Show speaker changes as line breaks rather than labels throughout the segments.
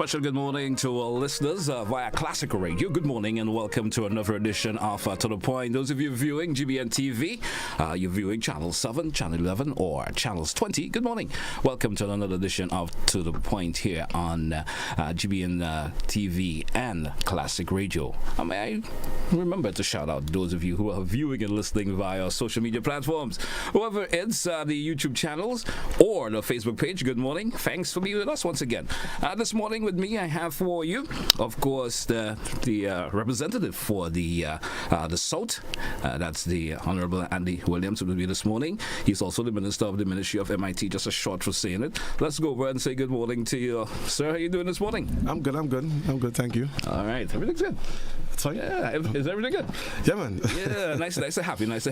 special good morning to our listeners via Classic Radio. Good morning and welcome to another edition of To The Point. Those of you viewing GBN TV, you're viewing Channel 7, Channel 11 or Channels 20. Good morning. Welcome to another edition of To The Point here on GBN TV and Classic Radio. I remember to shout out those of you who are viewing and listening via social media platforms, whether it's the YouTube channels or the Facebook page. Good morning. Thanks for being with us once again. This morning with me, I have for you, of course, the representative for the South. That's the Honorable Andy Williams, who will be this morning. He's also the Minister of the Ministry of MIT. Just a short for saying it. Let's go over and say good morning to you, sir. How are you doing this morning?
I'm good. Thank you.
All right. Everything's good.
Sorry?
Yeah, is everything good?
Yeah, man.
Yeah, nice to have you this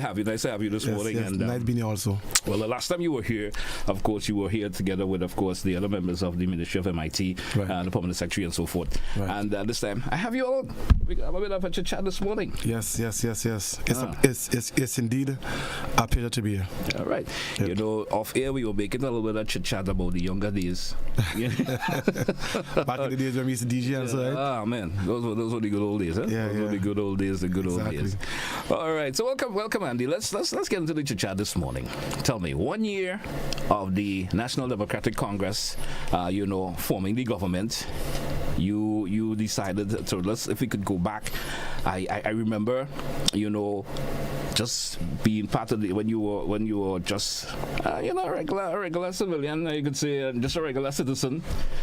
morning.
Yes,
and
nice being here also.
Well, the last time you were here, of course, you were here together with, of course, the other members of the Ministry of MIT,
right.
The Permanent Secretary and so forth.
Right.
And this time, I have you all. We got a bit of a chat this morning.
Yes. It's indeed a pleasure to be here.
All right.
Yep.
You know, off air, we were making a little bit of chit-chat about the younger days.
Back in the days when we used to DJ and so, right?
Ah, man. Those were the good old days, huh?
Yeah,
those were the good old days, old days. All right. So welcome, Andy. Let's get into the chit-chat this morning. Tell me, 1 year of the National Democratic Congress, forming the government, you decided to, if we could go back, I remember, just being part of the, when you were just a regular civilian, you could say, just a regular citizen.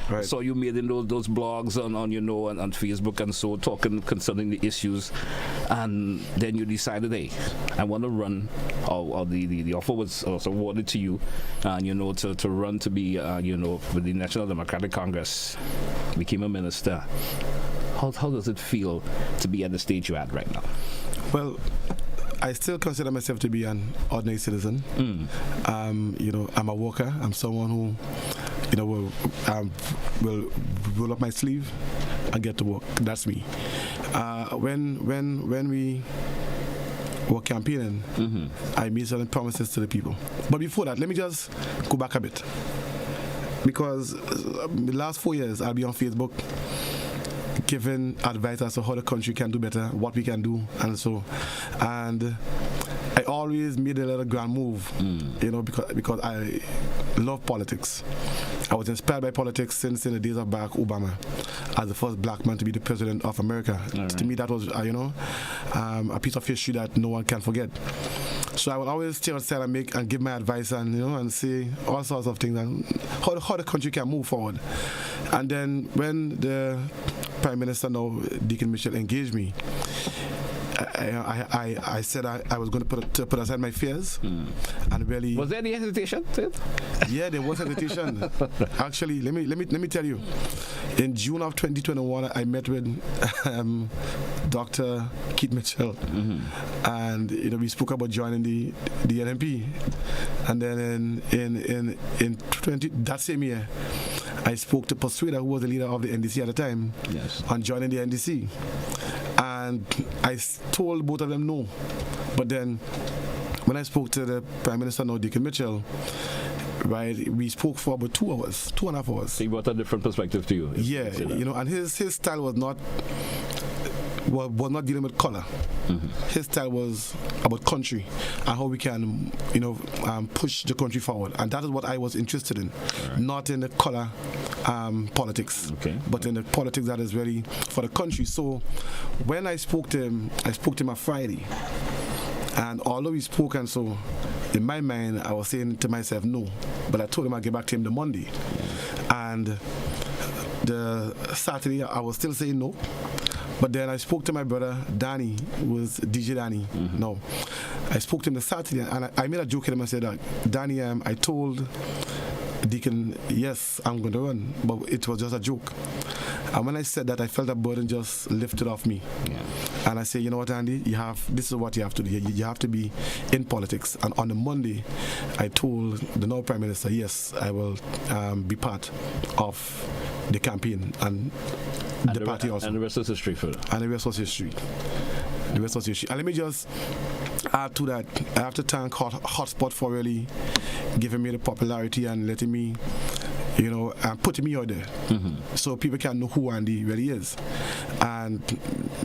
Right.
So you made in those blogs on Facebook and so, talking concerning the issues, and then you decided, hey, I want to run, or the offer was also awarded to you, and to run to be with the National Democratic Congress, became a minister. How does it feel to be at the stage you're at right now?
Well, I still consider myself to be an ordinary citizen. I'm a worker. I'm someone who, will roll up my sleeve and get to work. That's me. When we were campaigning, I made certain promises to the people. But before that, let me just go back a bit. Because the last 4 years, I'll be on Facebook giving advice as to how the country can do better, what we can do, and I always made a little grand move, because I love politics. I was inspired by politics since in the days of Barack Obama as the first black man to be the president of America. Right. To me, that was, a piece of history that no one can forget. So I will always stay outside and give my advice and say all sorts of things and how the country can move forward. And then when the Prime Minister now, Deacon Mitchell, engaged me, I said I was going to put aside my fears and really.
Was there any hesitation?
Yeah, there was hesitation. Actually, let me tell you. In June of 2021, I met with Dr. Keith Mitchell, and we spoke about joining the NMP, and then in that same year, I spoke to Persuader, who was the leader of the NDC at the time, on joining the NDC. And I told both of them no. But then, when I spoke to the Prime Minister, now Deacon Mitchell, right, we spoke for about 2 hours, 2.5 hours.
He brought a different perspective to you.
Yeah, and his style was not dealing with color. His style was about country and how we can, push the country forward. And that is what I was interested in, not in the color politics, but in the politics that is really for the country. So when I spoke to him on Friday. And although we spoke, and so in my mind, I was saying to myself, no. But I told him I'd get back to him the Monday. And the Saturday, I was still saying no. But then I spoke to my brother, Danny, who was DJ Danny. No. I spoke to him the Saturday, and I made a joke with him. I said, Danny, I told Deacon, yes, I'm going to run. But it was just a joke. And when I said that, I felt a burden just lifted off me. Yeah. And I said, you know what, Andy, this is what you have to do. You have to be in politics. And on the Monday, I told the now Prime Minister, yes, I will be part of the campaign and the party also.
And the rest is history for that.
And the rest was history. And let me just add to that. I have to thank Hotspot for really giving me the popularity and letting me and putting me out there, so people can know who Andy really is, and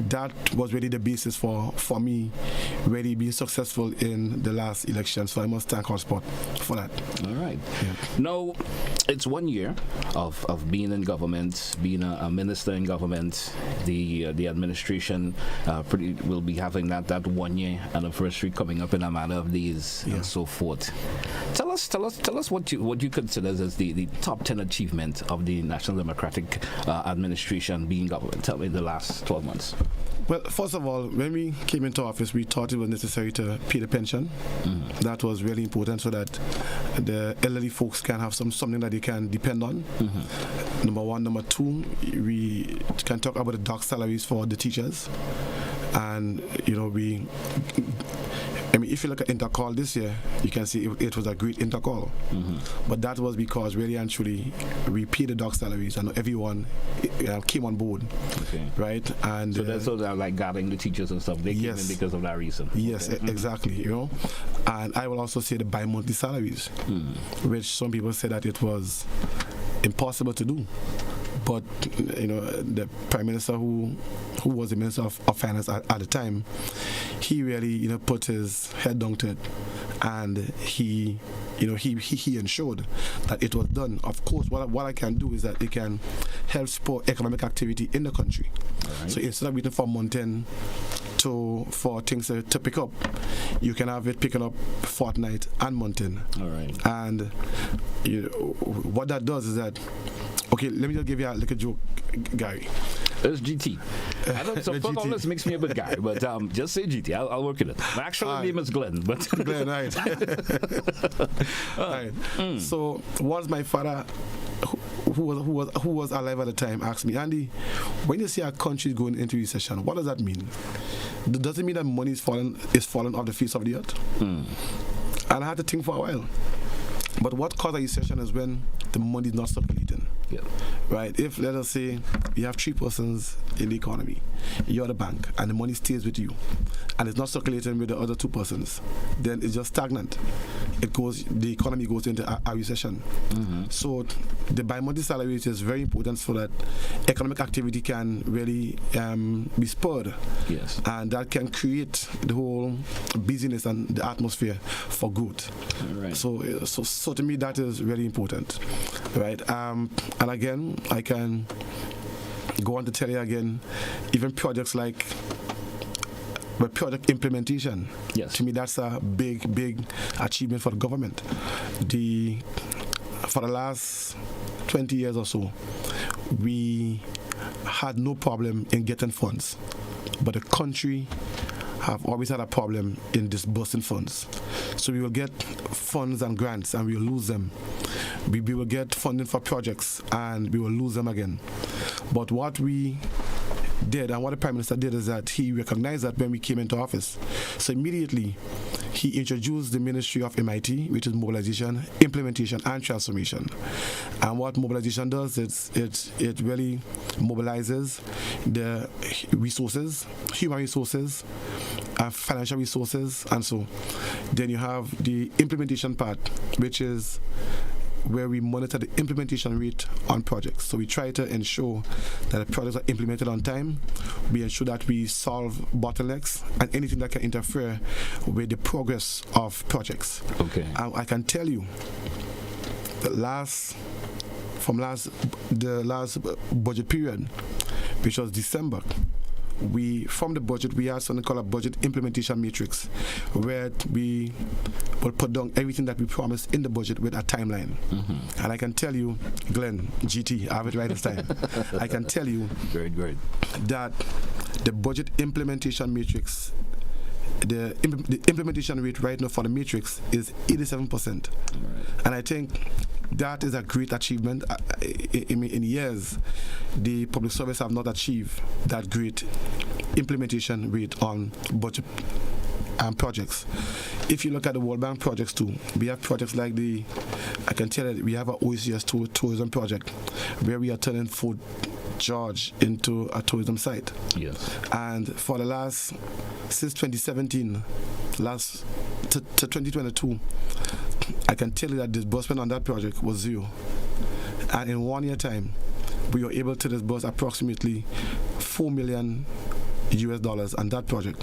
that was really the basis for me really being successful in the last election. So I must thank Hotspot for that.
All right.
Yeah.
Now, it's 1 year of being in government, being a minister in government. The administration will be having that 1 year anniversary coming up in a matter of days and so forth. Tell us what you consider as the top 10 achievement of the National Democratic administration being government. Tell me the last 12 months.
Well, first of all, when we came into office, we thought it was necessary to pay the pension. That was really important so that the elderly folks can have something that they can depend on. Number one. Number two, we can talk about the dark salaries for the teachers. And, if you look at intercall this year, you can see it was a great intercall. But that was because really and truly we paid the dark salaries and everyone came on board. Okay. Right? And
so that's like guarding the teachers and stuff. They came in because of that reason.
Yes, exactly. And I will also say the bi-monthly salaries, which some people say that it was impossible to do. But the Prime Minister who was the Minister of Finance at the time, he really put his head down to it, and he ensured that it was done. Of course, what I can do is that it can help support economic activity in the country. Right. So instead of waiting for month end for things to pick up, you can have it picking up fortnight and month end.
All right.
And what that does is that. Okay, let me just give you a little joke, Gary.
It's GT. I don't so all this makes me a bit Gary, but just say GT. I'll work with it. My actual name is Glenn, but
Glenn, right. Right. So once my father, who was alive at the time, asked me, Andy, when you see our country going into recession, what does that mean? Does it mean that money is falling off the face of the earth? And I had to think for a while. But what causes a recession is when the money is not circulating. Yeah. Right? If, let us say, you have 3 persons in the economy, you're the bank, and the money stays with you, and it's not circulating with the other 2 persons, then it's just stagnant. The economy goes into a recession. So the bi-monthly salary is very important so that economic activity can really be spurred.
Yes. And
that can create the whole busyness and the atmosphere for good.
Right.
So to me, that is really important. Right? And again, I can go on to tell you again, even projects like project implementation.
Yes.
To me, that's a big achievement for the government. For the last 20 years or so, we had no problem in getting funds, but the country have always had a problem in disbursing funds. So we will get funds and grants and we will lose them. We will get funding for projects and we will lose them again. But what we did and what the Prime Minister did is that he recognized that when we came into office. So immediately he introduced the Ministry of MIT, which is Mobilization, Implementation and Transformation. And what mobilization does, it really mobilizes the resources, human resources, financial resources, and so then you have the implementation part, which is where we monitor the implementation rate on projects. So we try to ensure that the projects are implemented on time. We ensure that we solve bottlenecks and anything that can interfere with the progress of projects.
Okay.
I can tell you, the last budget period, which was December, from the budget, we had something called a budget implementation matrix, where we will put down everything that we promised in the budget with a timeline. And I can tell you, Glenn, GT, I have it right this time. I can tell you
great.
that the budget implementation matrix, the implementation rate right now for the matrix is 87%. Right. And I think that is a great achievement. In years, the public service have not achieved that great implementation rate on budget projects. If you look at the World Bank projects too, we have projects like I can tell you we have an OECS tourism project where we are turning Fort George into a tourism site.
Yes.
And for since 2017, to 2022, I can tell you that disbursement on that project was 0. And in 1 year time, we were able to disburse approximately $4 million on that project,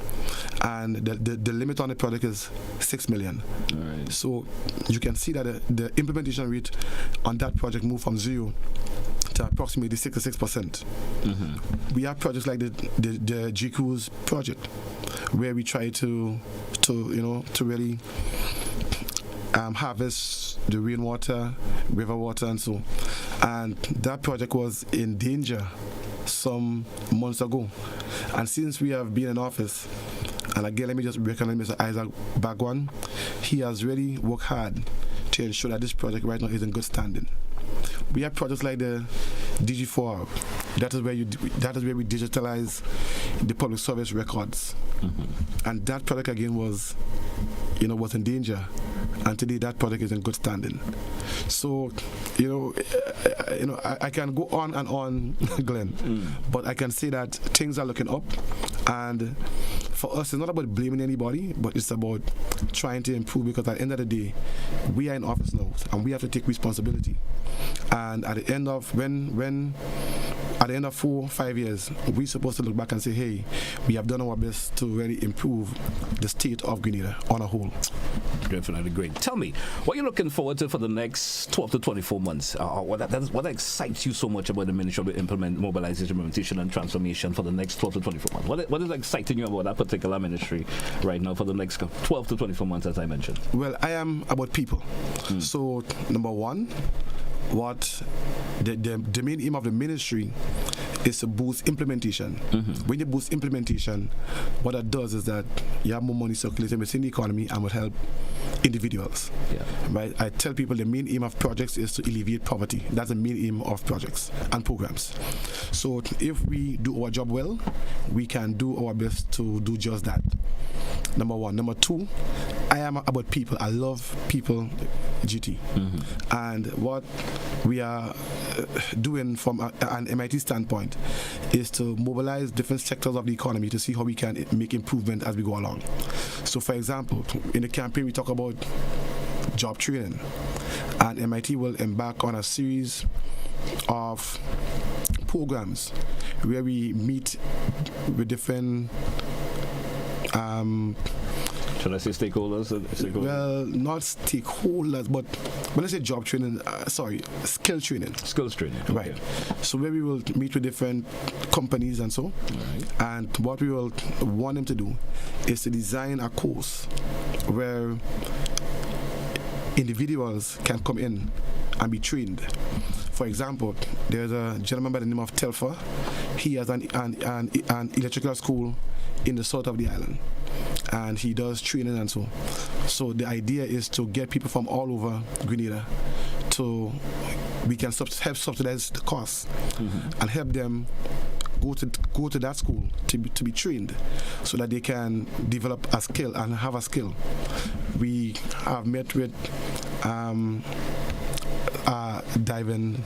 and the limit on the project is $6 million.
Right.
So you can see that the implementation rate on that project moved from 0 to approximately 66%. We have projects like the G-Cruise project, where we try to really harvest the rainwater, river water, and so. And that project was in danger some months ago. And since we have been in office, and again, let me just recognize Mr. Isaac Bagwan, he has really worked hard to ensure that this project right now is in good standing. We have projects like the DG4. That is where we digitalize the public service records, and that project again was in danger, and today that project is in good standing. So, I can go on and on, Glenn, but I can say that things are looking up, and for us, it's not about blaming anybody, but it's about trying to improve, because at the end of the day, we are in office now, and we have to take responsibility. And at the end of at the end of 4 or 5 years, we're supposed to look back and say, hey, we have done our best to really improve the state of Grenada on a whole.
Definitely great. Tell me, what are you looking forward to for the next 12 to 24 months? What excites you so much about the Ministry of Mobilization, Implementation and Transformation for the next 12 to 24 months? What is exciting you about that particular ministry right now for the next 12 to 24 months, as I mentioned?
Well, I am about people. So, number one, what the main aim of the ministry is to boost implementation. When you boost implementation, what that does is that you have more money circulating within the economy and will help individuals. Right? I tell people the main aim of projects is to alleviate poverty. That's the main aim of projects and programs. So if we do our job well, we can do our best to do just that. Number one. Number two, I am about people. I love people, GT. And what we are doing from an MIT standpoint is to mobilize different sectors of the economy to see how we can make improvement as we go along. So, for example, in the campaign we talk about job training, and MIT will embark on a series of programs where we meet with different
should I say stakeholders?
Well, not stakeholders, but when I say job training, skill training.
Skills training.
Right.
Okay.
So where we will meet with different companies and so.
Right.
And what we will want them to do is to design a course where individuals can come in and be trained. For example, there's a gentleman by the name of Telfa. He has an electrical school in the south of the island, and he does training and so. So the idea is to get people from all over Grenada we can help subsidize the costs and help them go to that school to be trained, so that they can develop a skill and have a skill. We have met with diving.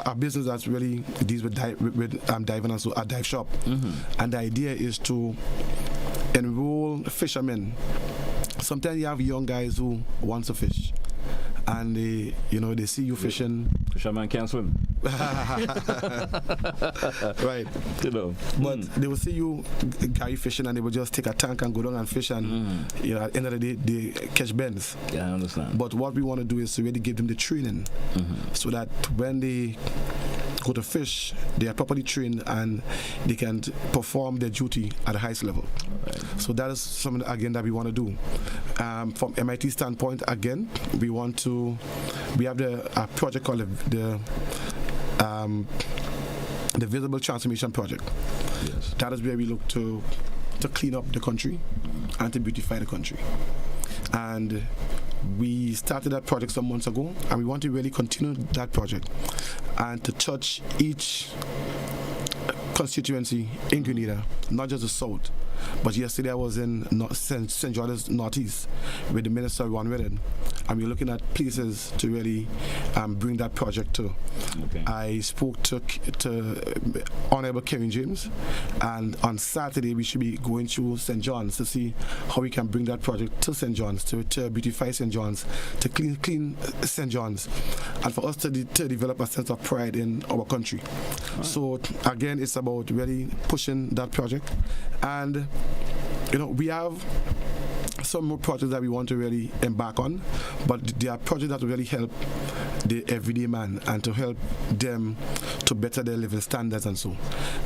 A business that's really deals with diving, and so a dive shop. And the idea is to enroll fishermen. Sometimes you have young guys who want to fish, and they see you fishing.
Fisherman can't swim.
Right. But they will see you guy fishing, and they will just take a tank and go down and fish, and at the end of the day they catch bends.
Yeah, I understand.
But what we want to do is to really give them the training, so that when they go to fish, they are properly trained and they can perform their duty at the highest level. Right. So that is something again that we want to do. From MIT standpoint, again, we have a project called the Visible Transformation Project.
Yes.
That is where we look to clean up the country and to beautify the country. And we started that project some months ago, and we want to really continue that project and to touch each constituency in Grenada, not just the south, But yesterday I was in St. George's Northeast with the Minister Ron Whitted, and we're looking at places to really bring that project to.
Okay.
I spoke to Honorable Kevin James, and on Saturday we should be going to St. John's to see how we can bring that project to St. John's, to beautify St. John's, to clean St. John's, and for us to develop a sense of pride in our country. Right. So again, it's about really pushing that project, and we have some more projects that we want to really embark on, but they are projects that will really help the everyday man and to help them to better their living standards and so.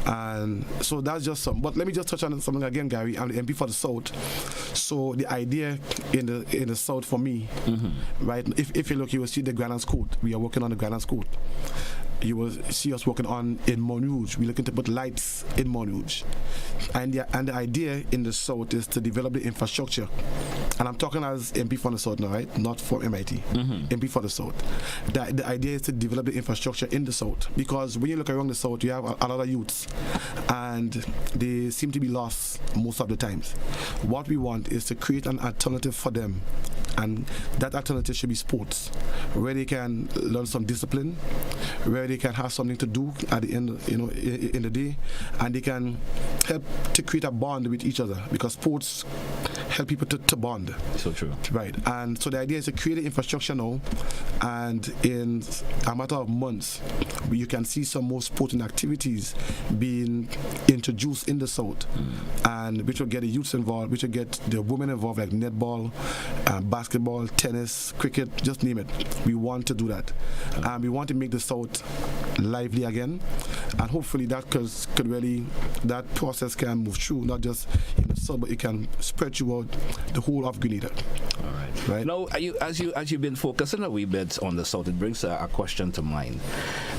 And so that's just some. But let me just touch on something again, Gary. I'm the MP for the South. So the idea in the South for me, right? If you look, you will see the Grand Court. We are working on the Grand Court. You will see us working on in Montrouge. We're looking to put lights in Montrouge. And the idea in the South is to develop the infrastructure. And I'm talking as MP for the South now, right? Not for MIT. MP for the South. The idea is to develop the infrastructure in the South. Because when you look around the South, you have a lot of youths. And they seem to be lost most of the times. What we want is to create an alternative for them. And that alternative should be sports, where they can learn some discipline, where they can have something to do at the end, in the day, and they can help to create a bond with each other, because sports help people to bond.
So true.
Right. And so the idea is to create the infrastructure now, and in a matter of months, you can see some more sporting activities being introduced in the South, and which will get the youths involved, which will get the women involved, like netball, basketball, tennis, cricket, just name it. We want to do that. And we want to make the South lively again, and hopefully that could really, that process can move through, not just in the South, but it can spread throughout the whole of Grenada.
All right. Right. Now, as you've been focusing a wee bit on the South, it brings a question to mind.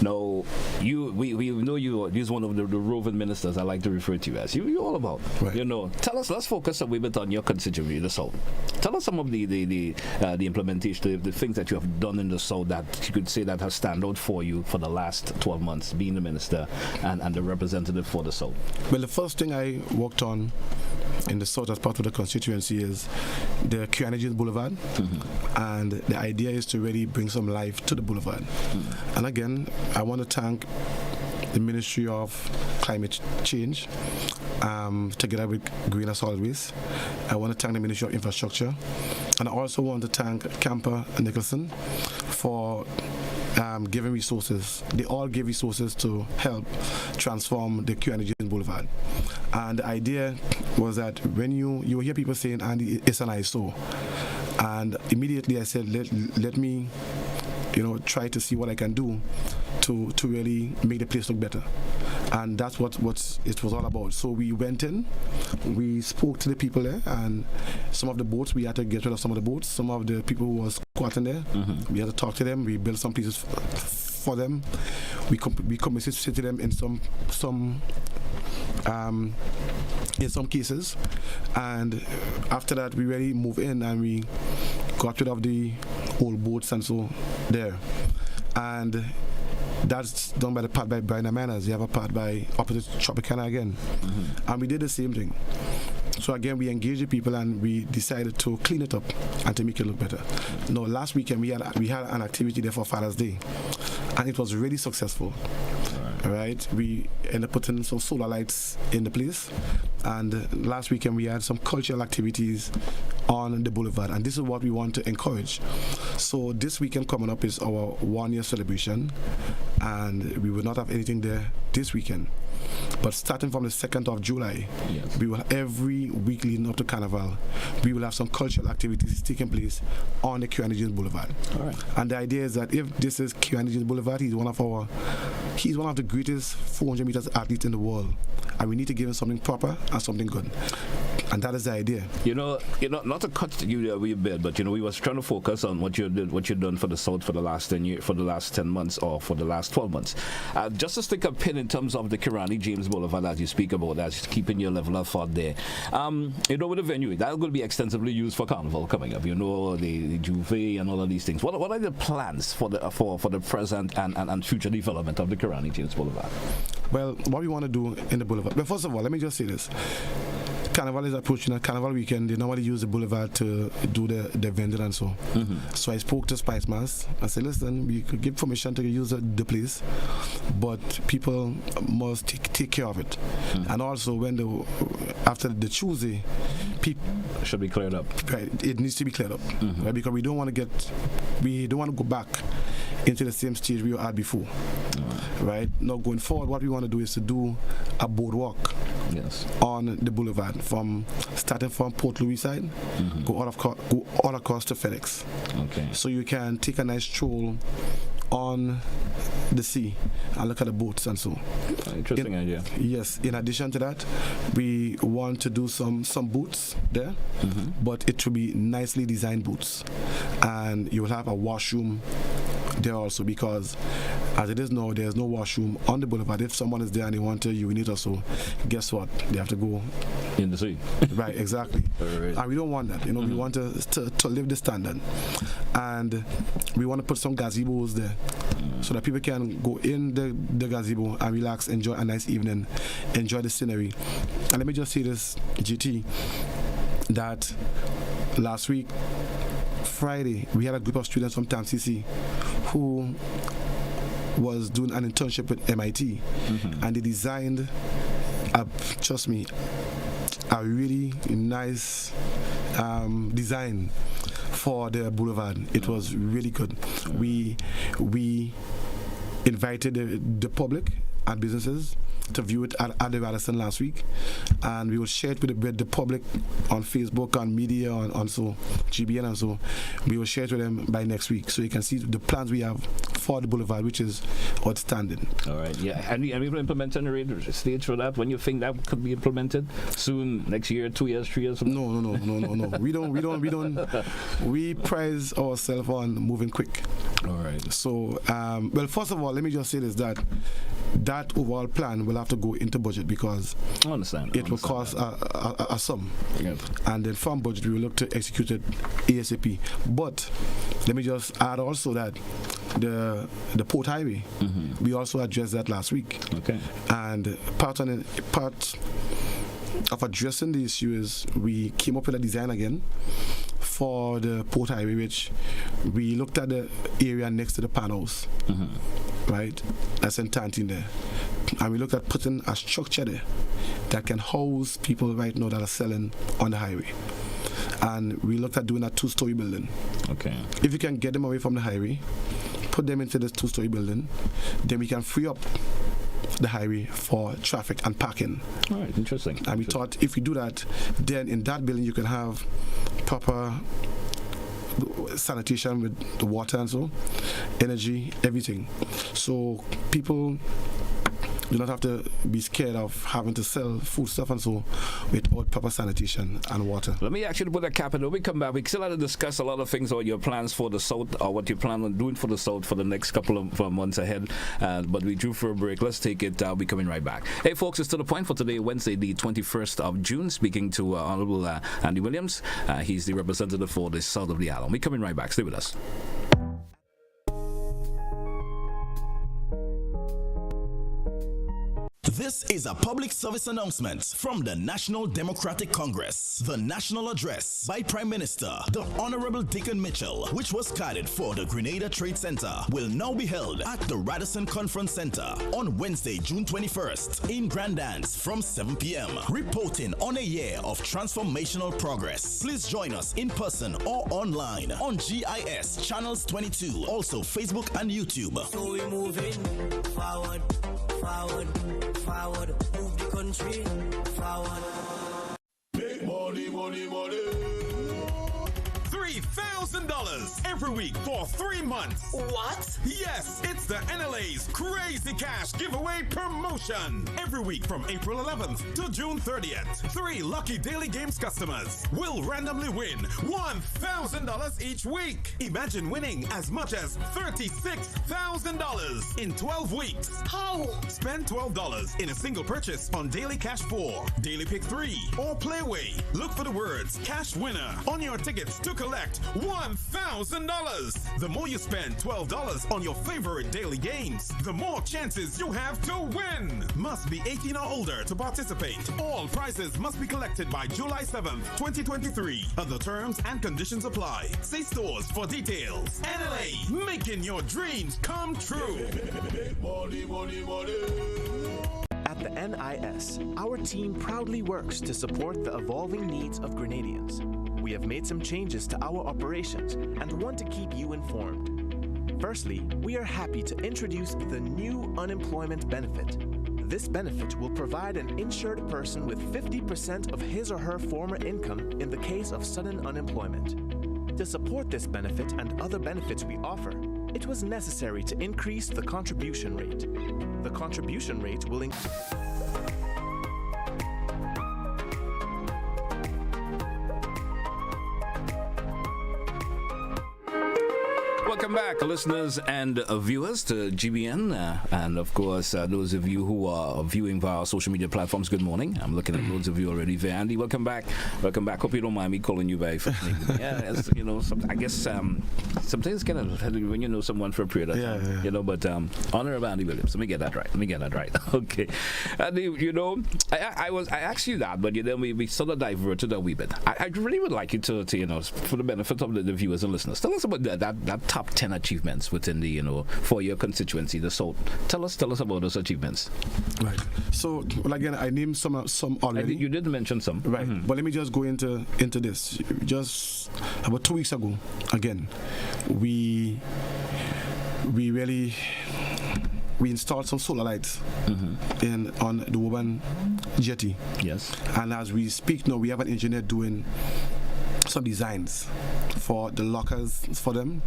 Now, we know you're one of the roving ministers I like to refer to you as. You're all about. Right. Tell us. Let's focus a wee bit on your constituency, the South. Tell us some of the implementation, the things that you have done in the South that you could say that has stand out for you for the last 12 months, being the minister and the representative for the South.
Well, the first thing I worked on in the South as part of the constituency is the Kiana Boulevard, and the idea is to really bring some life to the boulevard. And again, I want to thank the Ministry of Climate Change, together with Greener Solid Waste. I want to thank the Ministry of Infrastructure, and I also want to thank Camper Nicholson for giving resources. They all give resources to help transform the Kiana Boulevard. And the idea was that when you hear people saying, Andy, it's an eyesore, and immediately I said, let me try to see what I can do to really make the place look better. And that's what it was all about. So we went in, we spoke to the people there, and some of the boats, we had to get rid of some of the boats. Some of the people who were squatting there, we had to talk to them. We built some places for them. We compensated them in some cases, and after that we really moved in and we got rid of the old boats and so there. And that's done by the part by Brian Manors. You have a part by opposite Tropicana again. And we did the same thing. So again, we engaged the people and we decided to clean it up and to make it look better. Now, last weekend we had an activity there for Father's Day, and it was really successful. Right, we ended up putting some solar lights in the place, and last weekend we had some cultural activities on the boulevard, and this is what we want to encourage. So this weekend coming up is our 1-year celebration, and we will not have anything there this weekend. But starting from the 2nd of July, we will every week leading up to Carnival, we will have some cultural activities taking place on the Kiana Boulevard. All right. And the idea is that if this is Kiana Boulevard, he's one of the greatest 400 meters athletes in the world, and we need to give him something proper and something good. And that is the idea.
Not to cut you a wee bit, but we was trying to focus on what you've done for the South for the last 10 years, for the last 10 months, or for the last 12 months. Just to stick a pin in terms of the Kirani James Boulevard as you speak about, that's keeping your level of thought there. With the venue, that's going to be extensively used for Carnival coming up. The Juve and all of these things. What are the plans for the present and future development of the Kirani James Boulevard?
Well, what we want to do in the boulevard. But first of all, let me just say this. Carnival is approaching a Carnival weekend. They normally use the boulevard to do the vending and so. So I spoke to Spice Mass. I said, listen, we could give permission to use the place, but people must take care of it. And also, after the Tuesday, people
should be cleared up.
Right, it needs to be cleared up, right? Because we don't want to go back into the same stage we were at before. Right now, going forward, what we want to do is to do a boardwalk.
Yes.
On the boulevard, starting from Port Louis side, go all across to FedEx.
Okay.
So you can take a nice stroll on the sea and look at the boats and so.
Interesting idea.
Yes. In addition to that, we want to do some boots there, but it will be nicely designed boots, and you will have a washroom there also, because as it is now, there's no washroom on the boulevard. If someone is there and they want to urinate or so, guess what? They have to go
in the sea.
Right, exactly.
Right.
And we don't want that. We want to live the standard, and we want to put some gazebos there so that people can go in the gazebo and relax, enjoy a nice evening, enjoy the scenery. And let me just say this, GT, that last week, Friday, we had a group of students from TAMCC who was doing an internship with MIT, and they designed, trust me, a really nice design for the boulevard. It was really good. We invited the public and businesses to view it at the Radisson last week, and we will share it with the public on Facebook, on media, on so GBN, and so we will share it with them by next week, so you can see the plans we have for the boulevard, which is outstanding.
All right, yeah. And we will implement on the radar stage for that. When you think that could be implemented soon, next year, 2 years, 3 years?
No. We don't. We prize ourselves on moving quick.
All right.
So, well, first of all, let me just say this: that overall plan will have to go into budget, because
I understand.
It will cost a sum.
Yep.
And then from budget we will look to execute it ASAP. But let me just add also that the Port Highway, we also addressed that last week.
Okay.
And part of addressing the issue is we came up with a design again for the Port Highway, which we looked at the area next to the Pan House, right? That's in Tantine there. And we looked at putting a structure there that can house people right now that are selling on the highway. And we looked at doing a 2-story building.
Okay.
If you can get them away from the highway, put them into this 2-story building, then we can free up the highway for traffic and parking.
All right, interesting.
And we thought if we do that, then in that building you can have proper sanitation with the water and so, energy, everything. So people do not have to be scared of having to sell food stuff and so without proper sanitation and water.
Let me actually put a cap in. When we come back, we still have to discuss a lot of things about your plans for the South, or what you plan on doing for the South for the next couple of months ahead. But we drew for a break. Let's take it. We'll be coming right back. Hey, folks, it's To The Point for today, Wednesday, the 21st of June. Speaking to Honorable Andy Williams. He's the representative for the South of the Island. We're coming right back. Stay with us.
This is a public service announcement from the National Democratic Congress. The national address by Prime Minister, the Honorable Dickon Mitchell, which was guided for the Grenada Trade Center, will now be held at the Radisson Conference Center on Wednesday, June 21st in Grand Dance from 7 p.m. Reporting on a year of transformational progress. Please join us in person or online on GIS Channels 22, also Facebook and YouTube.
So we're moving forward, move the country forward.
Big money. $3,000 every week for 3 months.
What?
Yes, it's the NLA's Crazy Cash Giveaway Promotion. Every week from April 11th to June 30th, 3 lucky Daily Games customers will randomly win $1,000 each week. Imagine winning as much as $36,000 in 12 weeks.
How?
Spend $12 in a single purchase on Daily Cash 4, Daily Pick 3, or Playway. Look for the words Cash Winner on your tickets to collect $1,000. $1,000. The more you spend $12 on your favorite daily games, the more chances you have to win. Must be 18 or older to participate. All prizes must be collected by July 7th, 2023. Other terms and conditions apply. See stores for details. NLA, making your dreams come true.
At the NIS, our team proudly works to support the evolving needs of Grenadians. We have made some changes to our operations and want to keep you informed. Firstly, we are happy to introduce the new unemployment benefit. This benefit will provide an insured person with 50% of his or her former income in the case of sudden unemployment. To support this benefit and other benefits we offer, it was necessary to increase the contribution rate. The contribution rate will increase.
Welcome back, listeners and viewers, to GBN. And of course, those of you who are viewing via our social media platforms, good morning. I'm looking at loads of you already there. Andy, welcome back. Welcome back. Hope you don't mind me calling you by first name. Yeah, you know, I guess sometimes it's kind of when you know someone for a period of time, you know, but Honorable Andy Williams. Let me get that right. Okay. Andy, you know, I asked you that, but then we sort of diverted a wee bit. I really would like you to, you know, for the benefit of the viewers and listeners, tell us about that top 10 achievements within the, you know, for your constituency, the South. Tell us about those achievements.
Right. So, well, again, I named some already.
You did mention some.
Right. Mm-hmm. But let me just go into this. Just about 2 weeks ago, again, we installed some solar lights on the Woburn jetty. Yes. And as we speak now, we have an engineer doing some designs for the lockers for them,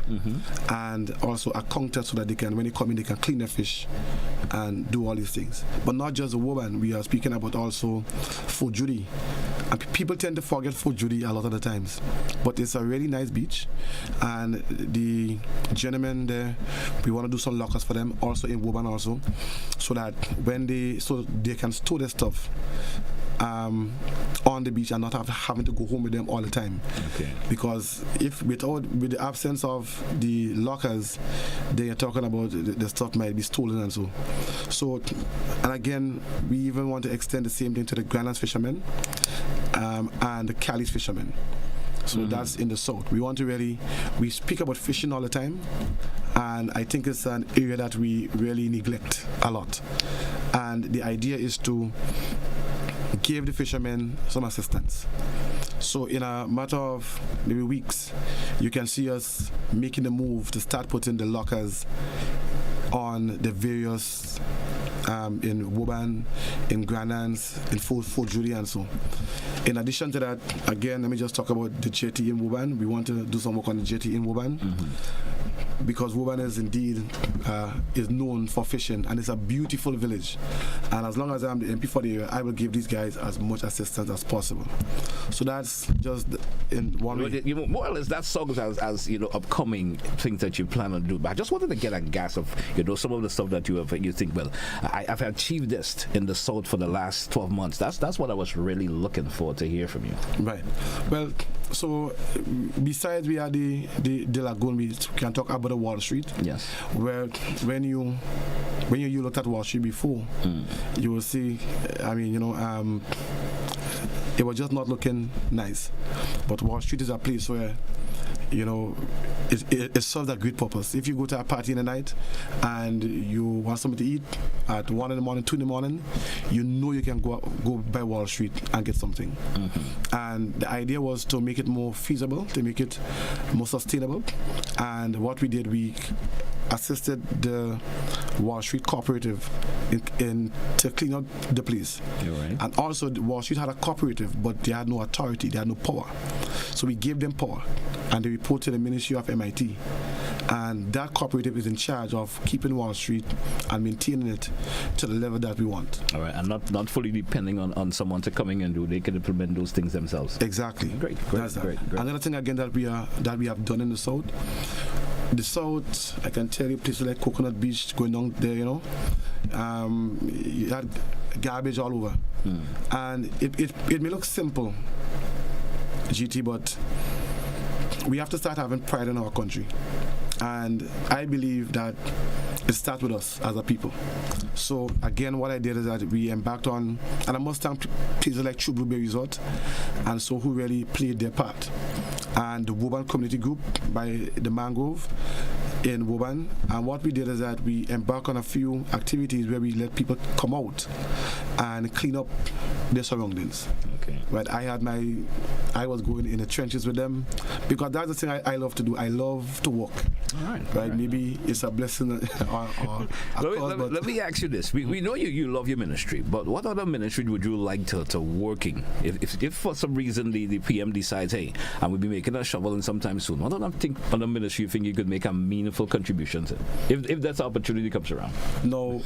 and also a counter so that they can, when they come in, they can clean their fish and do all these things. But not just the Woburn, we are speaking about also Fort Judy. And people tend to forget Fort Judy a lot of the times, but it's a really nice beach, and the gentlemen there, we want to do some lockers for them also in Woburn also, so that when they can store their stuff on the beach and not having to go home with them all the time. Okay. Because with the absence of the lockers, they are talking about the stuff might be stolen and so. So, and again, we even want to extend the same thing to the Grandlands fishermen and the Cali's fishermen. So that's in the South. We want to we speak about fishing all the time, and I think it's an area that we really neglect a lot. And the idea is to give the fishermen some assistance. So in a matter of maybe weeks, you can see us making the move to start putting the lockers on the various in Woburn, in Grandlands, in Fort Judy and so. In addition to that, again, let me just talk about the jetty in Woburn. We want to do some work on the jetty in Woburn. Because Woburn is indeed is known for fishing, and it's a beautiful village. And as long as I'm the MP for the area, I will give these guys as much assistance as possible. So that's just in one way.
You know, more or less, that songs as you know, upcoming things that you plan on doing. But I just wanted to get a gas of, you know, some of the stuff that you think, well, I've achieved this in the South for the last 12 months. That's what I was really looking for to hear from you.
Right. Well, so besides we are the lagoon, we can talk about the Wall Street. Yes. Where when you looked at Wall Street before, you will see, I mean, you know, it was just not looking nice. But Wall Street is a place where, you know, it serves a great purpose. If you go to a party in the night and you want something to eat at 1 in the morning, 2 in the morning, you know you can go by Wall Street and get something. And the idea was to make it more feasible, to make it more sustainable. And what we did, we assisted the Wall Street Cooperative in to clean up the place. Right. And also, Wall Street had a cooperative, but they had no authority, they had no power. So we gave them power, and they report to the Ministry of MIT. And that cooperative is in charge of keeping Wall Street and maintaining it to the level that we want. All right, and not fully depending on someone to come in and do. They can implement those things themselves. Exactly. Great. Another thing again that we have done in the South. The South, I can tell you, places like Coconut Beach going down there, you know, you had garbage all over. And it may look simple, GT, but we have to start having pride in our country. And I believe that it starts with us as a people. So again, what I did is that we embarked on, and I must thank places like True Blueberry Resort, and so who really played their part. And the Woburn Community Group by the Mangrove in Woburn. And what we did is that we embarked on a few activities where we let people come out and clean up their surroundings.
Okay.
Right, I was going in the trenches with them because that's the thing I love to do. I love to walk.
All right.
Right, maybe it's a blessing or a cause,
let me ask you this. We know you love your ministry, but what other ministry would you like to work in? If for some reason the PM decides, hey, I will be making a shovel in sometime soon, what other ministry you think you could make a meaningful contribution to? If that opportunity comes around.
No,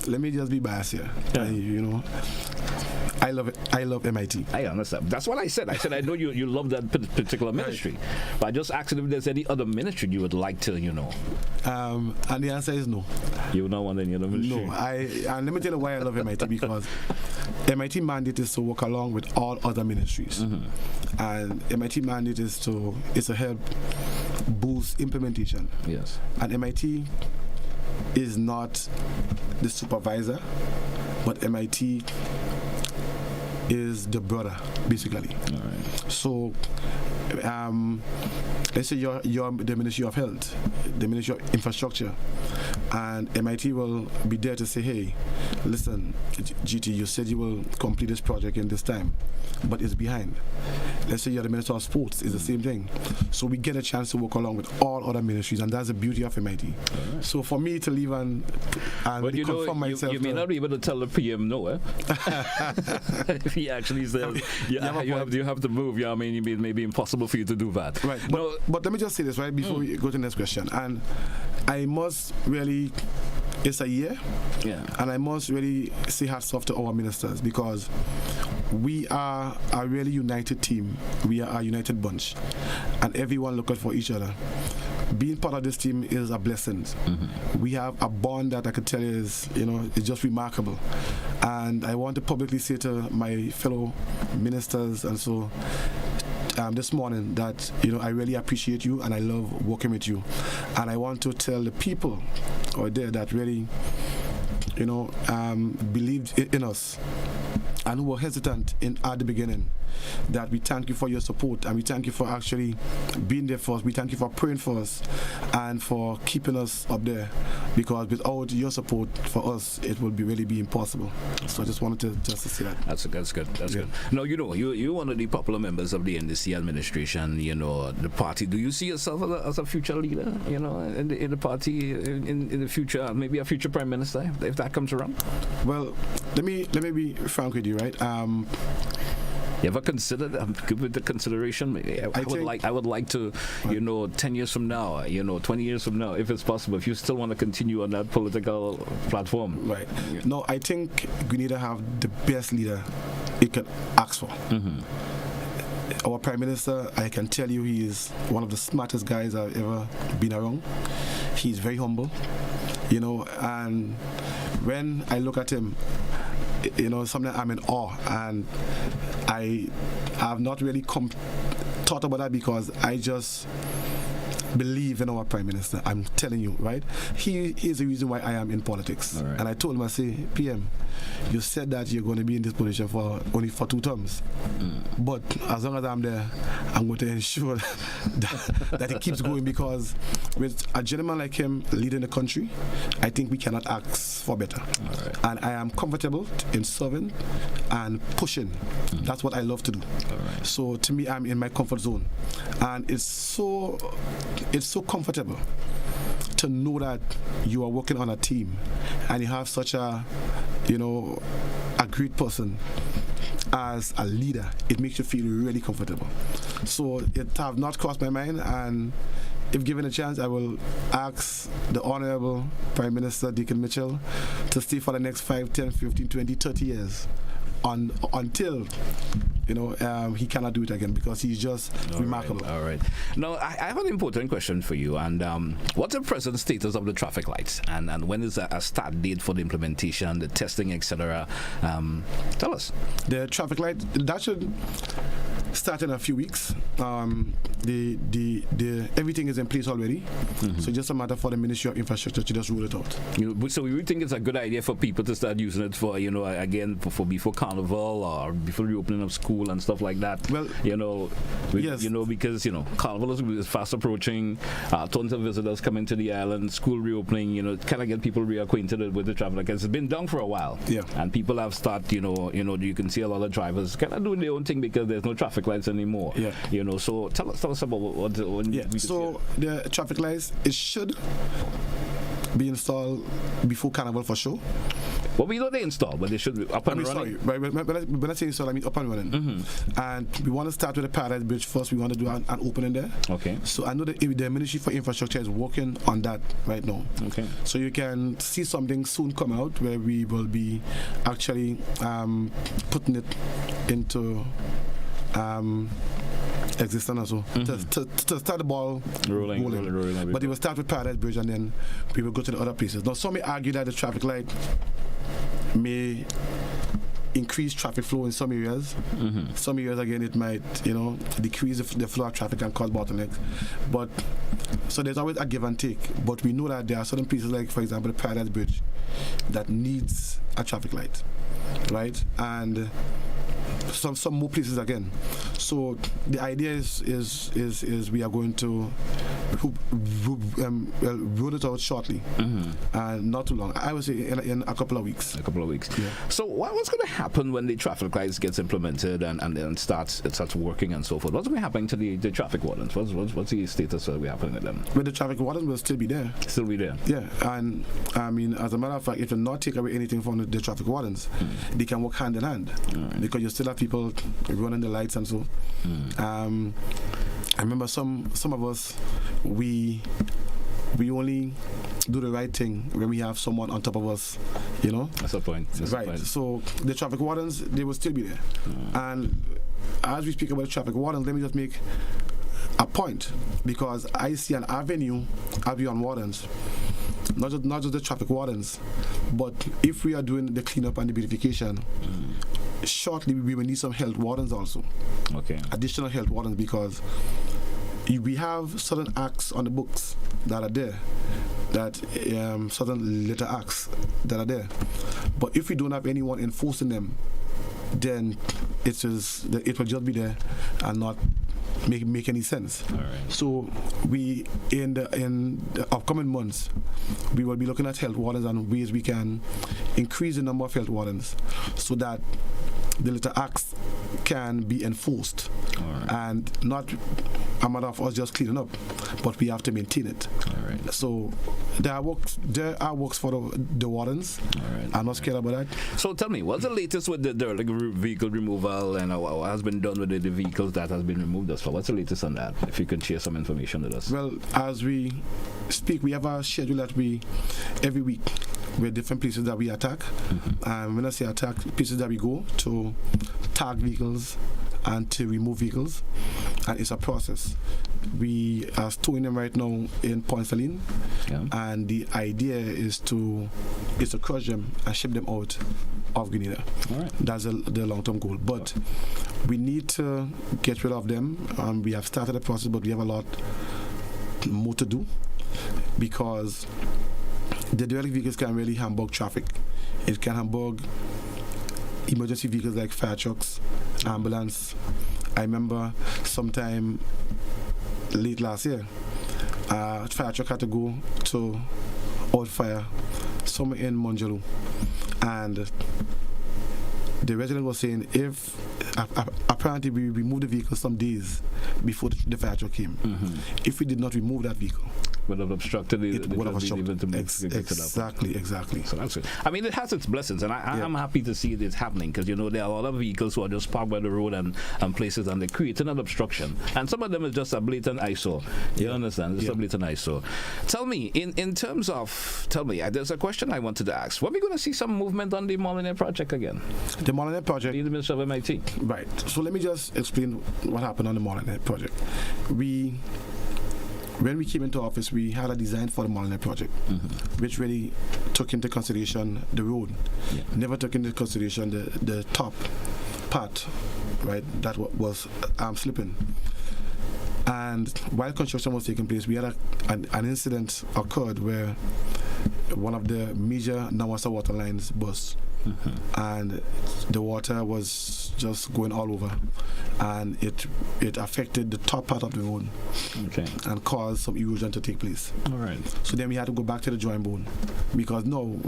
let me just be biased here.
Yeah.
You know, I love it. I love MIT.
I understand. That's what I said. I said I know you love that particular ministry, but I just asked if there's any other ministry you would like to,
And the answer is no.
You don't want any other ministry?
No. And let me tell you why I love MIT, because MIT mandate is to work along with all other ministries, and MIT mandate is to help boost implementation.
Yes.
And MIT is not the supervisor, but MIT is the brother, basically.
All right.
So, let's say you're the Ministry of Health, the Ministry of Infrastructure, and MIT will be there to say, hey, listen, GT, you said you will complete this project in this time, but it's behind. Let's say you're the Minister of Sports, it's the same thing. So we get a chance to work along with all other ministries, and that's the beauty of MIT. Right. So for me to leave and
but
confirm myself,
you may not be able to tell the PM no, eh? If he actually says you have to move, I mean, it may be impossible for you to do that.
Right. But let me just say this, right, before we go to the next question. And I must really, it's a year, and I must really say hats off to our ministers, because we are a really united team. We are a united bunch, and everyone looking for each other. Being part of this team is a blessing. We have a bond that I can tell you is, it's just remarkable. And I want to publicly say to my fellow ministers and so this morning that, I really appreciate you and I love working with you. And I want to tell the people out there that really, believed in us and who were hesitant at the beginning, that we thank you for your support, and we thank you for actually being there for us. We thank you for praying for us and for keeping us up there, because without your support for us, it would really be impossible. So I just wanted to say that.
That's good. Good. No, you're one of the popular members of the NDC administration, the party. Do you see yourself as a future leader, in the party in the future, maybe a future prime minister, if that comes around?
Well, let me be frank with you, right?
You ever considered, give it the consideration? I would like to, 10 years from now, 20 years from now, if it's possible, if you still want to continue on that political platform.
Right. No, I think Grenada have the best leader it can ask for. Our Prime Minister, I can tell you, he is one of the smartest guys I've ever been around. He's very humble, and when I look at him, something I'm in awe, and I have not really thought about that, because I just believe in our Prime Minister. I'm telling you, right? He is the reason why I am in politics. Right. And I told him, I say, PM, you said that you're going to be in this position only for 2 terms. But as long as I'm there, I'm going to ensure that it keeps going, because with a gentleman like him leading the country, I think we cannot ask for better. Right. And I am comfortable in serving and pushing. That's what I love to do. Right. So to me, I'm in my comfort zone. And it's so comfortable to know that you are working on a team and you have such a great person as a leader. It makes you feel really comfortable. So it have not crossed my mind, and if given a chance, I will ask the Honorable Prime Minister Dickon Mitchell to stay for the next 5, 10, 15, 20, 30 years until he cannot do it again, because he's just remarkable.
All right. Now, I have an important question for you. And what's the present status of the traffic lights? And when is a start date for the implementation, the testing, etc.? Tell us.
The traffic light, start in a few weeks. The everything is in place already. So just a matter for the Ministry of Infrastructure to just roll it out.
So we think it's a good idea for people to start using it for, again, for before Carnival or before reopening of school and stuff like that.
Well, yes.
Because Carnival is fast approaching. Tons of visitors coming to the island. School reopening. Kind of get people reacquainted with the traffic. Like it's been down for a while.
Yeah.
And people have started. You can see a lot of drivers kind of doing their own thing because there's no traffic lights anymore.
Yeah.
So tell us about what
so the traffic lights, it should be installed before Carnival for sure.
Well, we know they installed, but they should be up and running.
Sorry, when I say install, I mean up and running. And we want to start with the Paradise Bridge first. We want to do an opening there.
Okay.
So I know that the Ministry for Infrastructure is working on that right now.
Okay.
So you can see something soon come out where we will be actually putting it into existence also to start the ball rolling. But it will start with Paradise Bridge and then we will go to the other places. Now some may argue that the traffic light may increase traffic flow in some areas. Some areas again it might decrease the flow of traffic and cause bottlenecks. But so there's always a give and take. But we know that there are certain places like, for example, the Paradise Bridge that needs a traffic light, right? And some more places again. So the idea is we are going to roll it out shortly, and not too long. I would say in a couple of weeks. Yeah.
So what's going to happen when the traffic lights gets implemented and then starts working and so forth? What's going to happen to the traffic wardens? What's the status of what happening to them?
Well, the traffic wardens will still be there. Yeah, and I mean, as a matter of fact, if you not take away anything from the traffic wardens, they can work hand in hand, because you still have people running the lights and so. I remember some of us, we only do the right thing when we have someone on top of us,
That's the point.
Right. So the traffic wardens, they will still be there. And as we speak about the traffic wardens, let me just make a point, because I see an avenue on wardens. Not just the traffic wardens, but if we are doing the cleanup and the beautification, shortly we will need some health wardens also.
Okay.
Additional health wardens, because we have certain acts on the books that are there, that certain litter acts that are there. But if we don't have anyone enforcing them, then it will just be there and not make any sense.
All right.
So we in the upcoming months we will be looking at health wardens and ways we can increase the number of health wardens so that the litter acts can be enforced, and not a matter of us just cleaning up, but we have to maintain it.
All right.
So there are works for the wardens.
All right.
I'm not scared about that.
So tell me, what's the latest with the derelict vehicle removal, and what has been done with the vehicles that has been removed thus far? What's the latest on that? If you can share some information with us.
Well, as we speak, we have a schedule that we every week with different places that we attack. And when I say attack, places that we go to tag vehicles and to remove vehicles, and it's a process. We are storing them right now in Port Saline, and the idea is to crush them and ship them out of Grenada.
All right.
That's the long-term goal. But we need to get rid of them. We have started the process, but we have a lot more to do, because the derelict vehicles can really hamburg traffic. It can hamburg emergency vehicles like fire trucks, ambulance. I remember sometime late last year, a fire truck had to go to out fire somewhere in Monjalo, and the resident was saying if apparently we removed the vehicle some days before the fire truck came. If we did not remove that vehicle,
would have obstructed
Exactly.
So that's it. I mean, it has its blessings, and I'm happy to see this happening, because there are a lot of vehicles who are just parked by the road and places, and they're creating an obstruction, and some of them is just a blatant eyesore. You understand? It's a blatant eyesore. Tell me, in terms of, there's a question I wanted to ask. When are we going to see some movement on the Molyneux project again?
The Molyneux project,
the Minister of MIT.
Right. So let me just explain what happened on the Molyneux project. When we came into office, we had a design for the Molyneux project, which really took into consideration the road, never took into consideration the top part, right, that was slipping. And while construction was taking place, we had an incident occurred where one of the major Nawasa water lines burst. And the water was just going all over, and it affected the top part of the road, and caused some erosion to take place.
All right.
So then we had to go back to the drawing board, because no,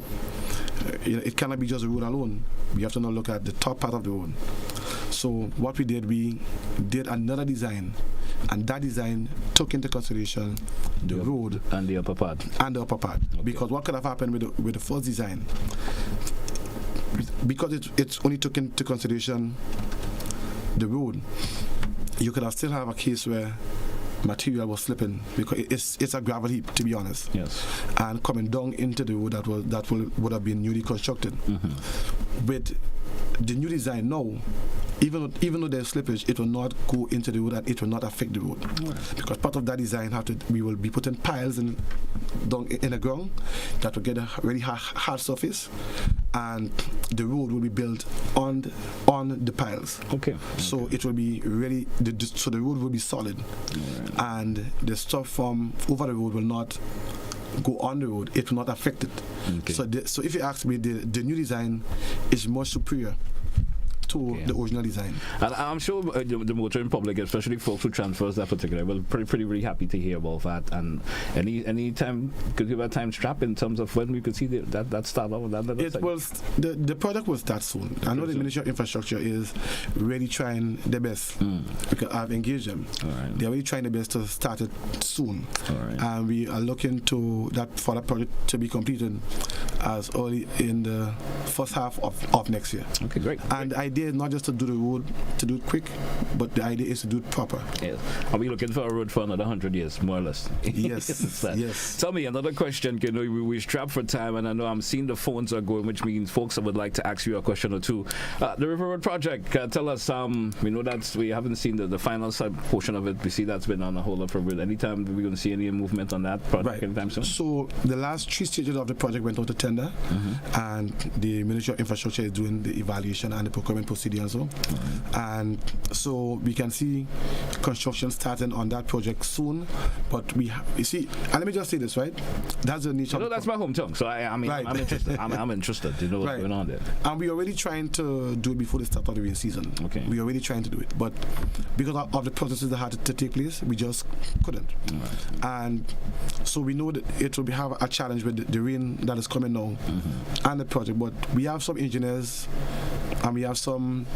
it cannot be just the road alone. We have to now look at the top part of the road. So what we did another design, and that design took into consideration the road
and the upper part.
Because what could have happened with the first design, because it's only took into consideration the road, you could have still have a case where material was slipping, because it's a gravel heap, to be honest.
Yes.
And coming down into the road that would have been newly constructed. With the new design now, even though there's slippage, it will not go into the road and it will not affect the road. Because part of that design we will be putting piles down in the ground that will get a really hard surface, and the road will be built on the piles. So it will be really so the road will be solid, and the stuff from over the road will not go on the road. It will not affect it. So if you ask me, the new design is more superior to the original design.
And I'm sure the motoring public, especially folks who transfers that particular, will pretty really happy to hear about that. And any time, could you give a time strap in terms of when we could see that start off?
The project will start soon. I know the Ministry of Infrastructure is really trying their best, because I've engaged them. They're really trying their best to start it soon. And we are looking for that project to be completed as early in the first half of next year.
Okay, great.
And the idea is not just to do the road, to do it quick, but the idea is to do it proper.
Yes. Are we looking for a road for another 100 years, more or less?
Yes. Yes.
Tell me another question. You know, we're strapped for time, and I know I'm seeing the phones are going, which means folks would like to ask you a question or two. The River Road project, tell us. We know that we haven't seen the final side portion of it. We see that's been on a hold up for a bit. Anytime we're going to see any movement on that project anytime soon?
So the last 3 stages of the project went out to tender, and the Ministry of Infrastructure is doing the evaluation and the procurement procedure and so. And so we can see construction starting on that project soon. But you see, and let me just say this, right? That's the nature.
That's my hometown, so I'm interested. I'm interested to know what's going on there.
And we're already trying to do it before the start of the rain season. We're already trying to do it, but because of the processes that had to take place, we just couldn't. And so we know that it will have a challenge with the rain that is coming now and the project. But we have some engineers and we have some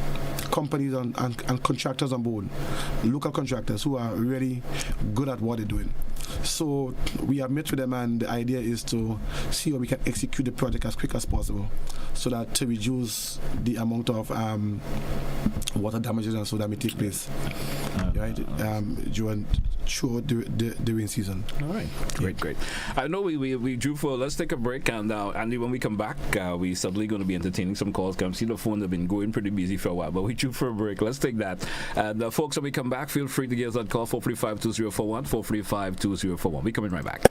companies and contractors on board, local contractors who are really good at what they're doing. So we have met with them, and the idea is to see how we can execute the project as quick as possible, so that to reduce the amount of water damages and so that may take place during the rain season.
All right, great. I know we drew for. Let's take a break, and when we come back, we certainly going to be entertaining some calls. Come see the phone have been going pretty busy for a while, but we drew for a break. Let's take that. And folks, when we come back, feel free to give us that call 435-2041, 435-2041. We coming right back.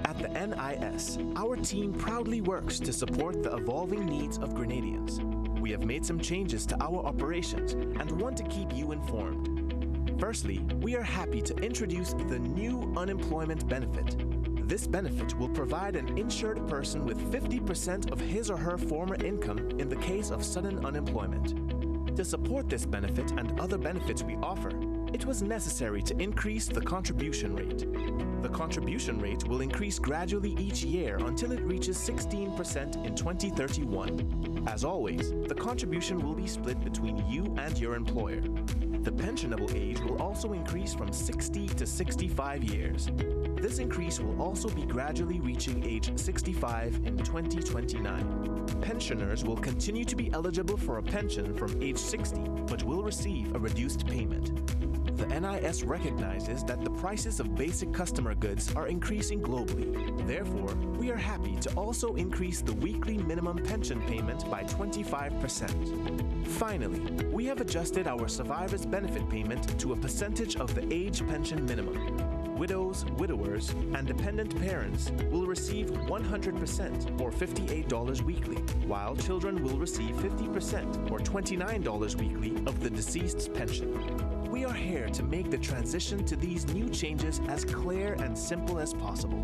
At the NIS, our team proudly works to support the evolving needs of Grenadians. We have made some changes to our operations and want to keep you informed. Firstly, we are happy to introduce the new unemployment benefit. This benefit will provide an insured person with 50% of his or her former income in the case of sudden unemployment. To support this benefit and other benefits we offer, it was necessary to increase the contribution rate. The contribution rate will increase gradually each year until it reaches 16% in 2031. As always, the contribution will be split between you and your employer. The pensionable age will also increase from 60 to 65 years. This increase will also be gradually reaching age 65 in 2029. Pensioners will continue to be eligible for a pension from age 60, but will receive a reduced payment. The NIS recognizes that the prices of basic customer goods are increasing globally. Therefore, we are happy to also increase the weekly minimum pension payment by 25%. Finally, we have adjusted our survivor's benefit payment to a percentage of the age pension minimum. widows, widowers, and dependent parents will receive 100% or $58 weekly, while children will receive 50% or $29 weekly of the deceased's pension. We are here to make the transition to these new changes as clear and simple as possible.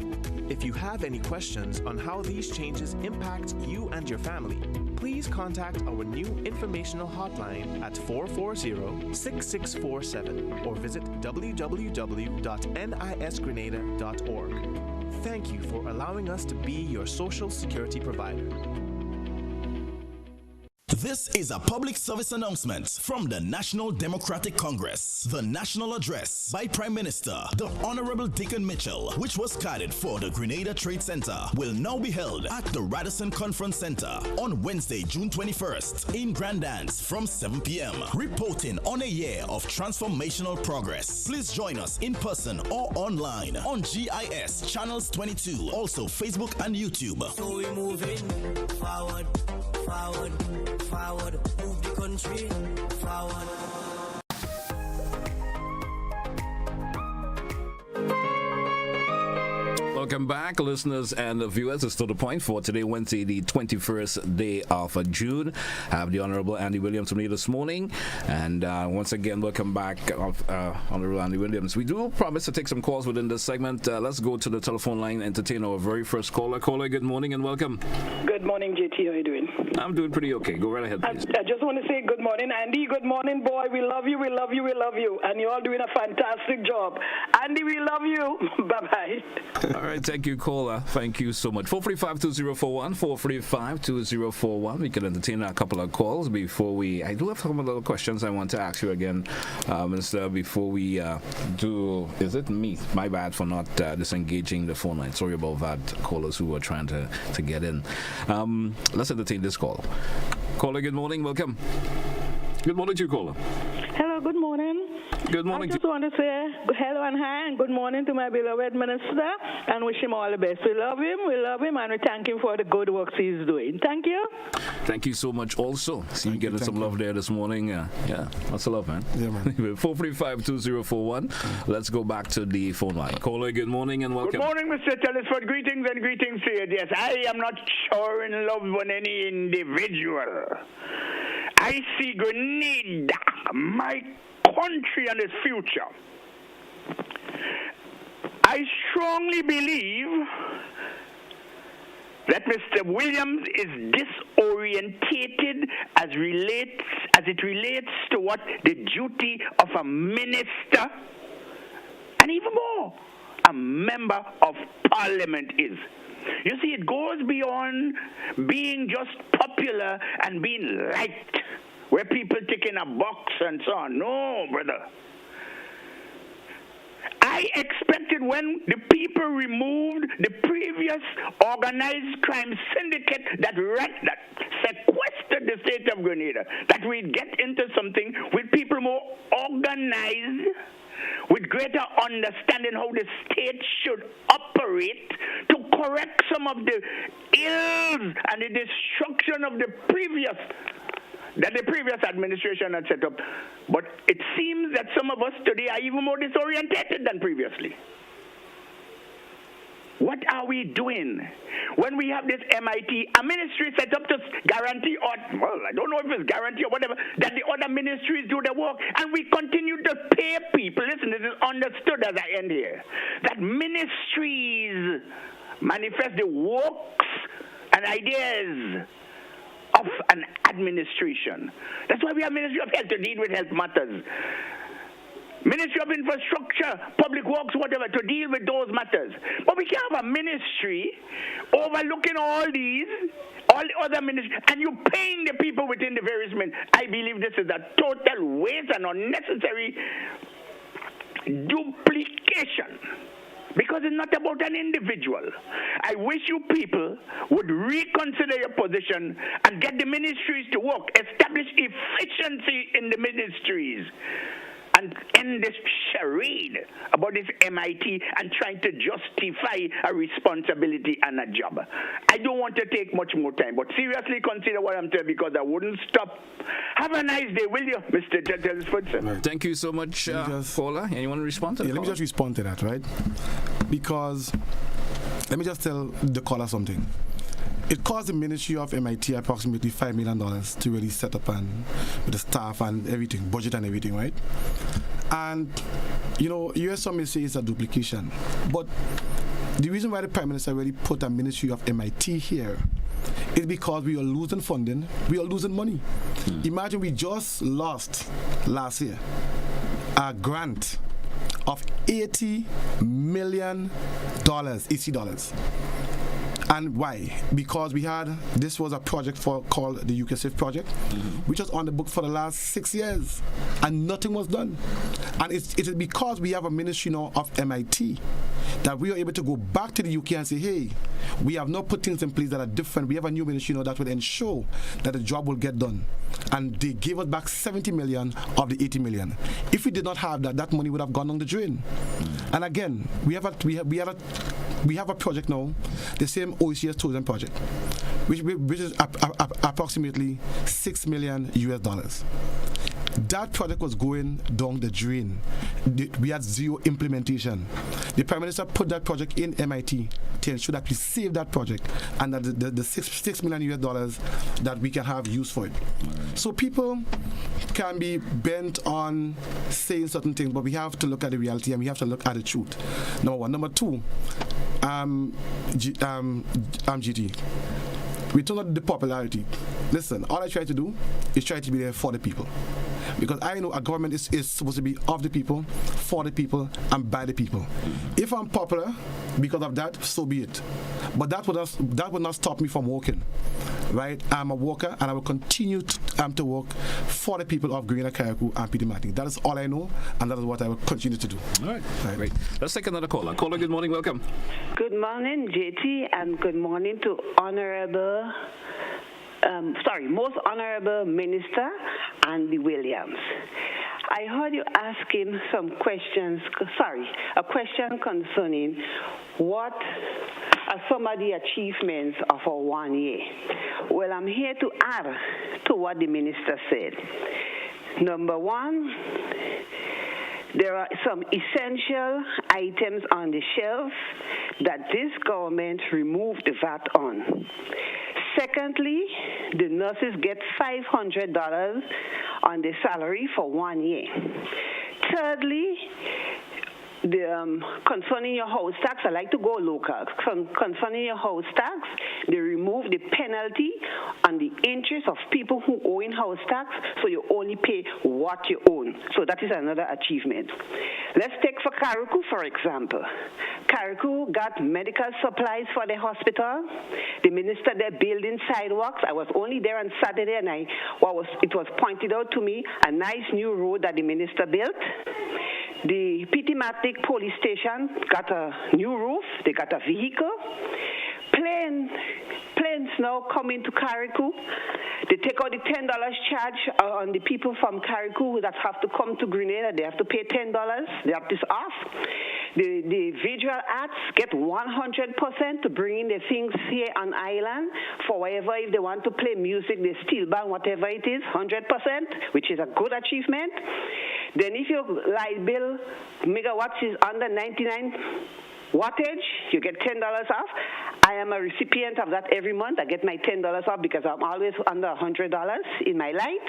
If you have any questions on how these changes impact you and your family, please contact our new informational hotline at 440-6647 or visit www.nisgrenada.org. Thank you for allowing us to be your Social Security provider.
This is a public service announcement from the National Democratic Congress. The national address by Prime Minister, the Honorable Dickon Mitchell, which was guided for the Grenada Trade Center, will now be held at the Radisson Conference Center on Wednesday, June 21st in Grand Dance from 7 p.m. Reporting on a year of transformational progress. Please join us in person or online on GIS Channels 22, also Facebook and YouTube.
So we moving forward, forward, forward. Move the country forward.
Welcome back, listeners and viewers. It's to the point for today, Wednesday, the 21st day of June. I have the Honorable Andy Williams with me this morning. And once again, welcome back, Honorable Andy Williams. We do promise to take some calls within this segment. Let's go to the telephone line and entertain our very first caller. Caller, good morning and welcome.
Good morning, JT. How are you doing?
I'm doing pretty okay. Go right ahead, please.
I just want to say good morning, Andy. Good morning, boy. We love you, we love you, we love you. And you're all doing a fantastic job. Andy, we love you. Bye-bye.
All right, thank you, caller. Thank you so much. 435-2041, 435-2041. We can entertain a couple of calls before we... I do have some little questions I want to ask you again, Minister, before we do... Is it me? My bad for not disengaging the phone line. Sorry about that, callers who were trying to get in. Let's entertain this call. Caller, good morning. Welcome. Good morning to you, caller.
Hello, good morning.
Good morning.
I just want to say hello and hi and good morning to my beloved minister and wish him all the best. We love him, and we thank him for the good work he's doing. Thank you.
Thank you so much also. See you getting some love there this morning. Yeah, lots of love, man.
Yeah, man.
435-2041. Let's go back to the phone line. Caller, good morning and welcome.
Good morning, Mr. Telesford. Greetings and greetings to you. Yes, I am not showering love on any individual. I see Grenada, my country and its future. I strongly believe that Mr. Williams is disorientated as it relates to what the duty of a minister and even more, a member of parliament is. You see, it goes beyond being just popular and being liked, where people tick in a box and so on. No, brother. I expected when the people removed the previous organized crime syndicate that sequestered the state of Grenada, that we'd get into something with people more organized, with greater understanding how the state should operate to correct some of the ills and the destruction of the previous administration had set up. But it seems that some of us today are even more disorientated than previously. What are we doing when we have this MIT, a ministry set up to guarantee, or, well, I don't know if it's guarantee or whatever, that the other ministries do the work, and we continue to pay people. Listen, this is understood as I end here, that ministries manifest the works and ideas of an administration. That's why we have Ministry of Health to deal with health matters. Ministry of Infrastructure, Public Works, whatever, to deal with those matters. But we can't have a ministry overlooking all the other ministries, and you paying the people within the various ministries. I believe this is a total waste and unnecessary duplication, because it's not about an individual. I wish you people would reconsider your position and get the ministries to work, establish efficiency in the ministries, and end this charade about this MIT and trying to justify a responsibility and a job. I don't want to take much more time, but seriously consider what I'm saying, because I wouldn't stop Have a nice day, will you, Mr. Gentleman?
Thank you so much, caller. Anyone respond to that?
Let me just respond to that, right? Because let me just tell the caller something. It cost the Ministry of MIT approximately $5 million to really set up and with the staff and everything, budget and everything, right? And, you know, US may say it's a duplication. But the reason why the Prime Minister really put a Ministry of MIT here is because we are losing funding, we are losing money. Imagine we just lost last year a grant of $80 million, EC dollars. And why? Because this was a project called the UK Safe project, which was on the book for the last 6 years, and nothing was done. And it is because we have a ministry now of MIT that we are able to go back to the UK and say, hey, we have not put things in place that are different. We have a new ministry now that will ensure that the job will get done. And they gave us back 70 million of the 80 million. If we did not have that, that money would have gone down the drain. And again, we have a project now, the same OECS tourism project, which is approximately $6 million US. That project was going down the drain. We had zero implementation. The Prime Minister put that project in MIT to ensure that we save that project and that the $6 million US that we can have use for it. Right. So people can be bent on saying certain things, but we have to look at the reality and we have to look at the truth. Number one. Number two, GT. We talk about the popularity. Listen, all I try to do is try to be there for the people. Because I know a government is supposed to be of the people, for the people, and by the people. If I'm popular because of that, so be it. But that would not stop me from working. Right? I'm a worker and I will continue to work for the people of Grenada, Carriacou, and Peter Martin. That is all I know, and that is what I will continue to do.
All right. Great. Let's take another caller. Caller, good morning. Welcome.
Good morning, JT, and good morning to Most Honorable Minister Andy Williams. I heard you asking some questions, a question concerning what are some of the achievements of our 1 year. Well, I'm here to add to what the minister said. Number one, there are some essential items on the shelf that this government removed the VAT on. Secondly, the nurses get $500 on their salary for 1 year. Thirdly, concerning your house tax, I like to go local. Concerning your house tax, they remove the penalty on the interest of people who owe in house tax, so you only pay what you own. So that is another achievement. Let's take for Carriacou, for example. Carriacou got medical supplies for the hospital. The minister there building sidewalks. I was only there on Saturday, and it was pointed out to me a nice new road that the minister built. The Pitimatic police station got a new roof. They got a vehicle. Planes now come into Carriacou. They take out the $10 charge on the people from Carriacou that have to come to Grenada. They have to pay $10. They have this off. The visual arts get 100% to bring in the things here on island for wherever, if they want to play music, the steel band, whatever it is, 100%, which is a good achievement. Then if your light bill megawatts is under 99 wattage, you get $10 off. I am a recipient of that every month. I get my $10 off because I'm always under $100 in my light.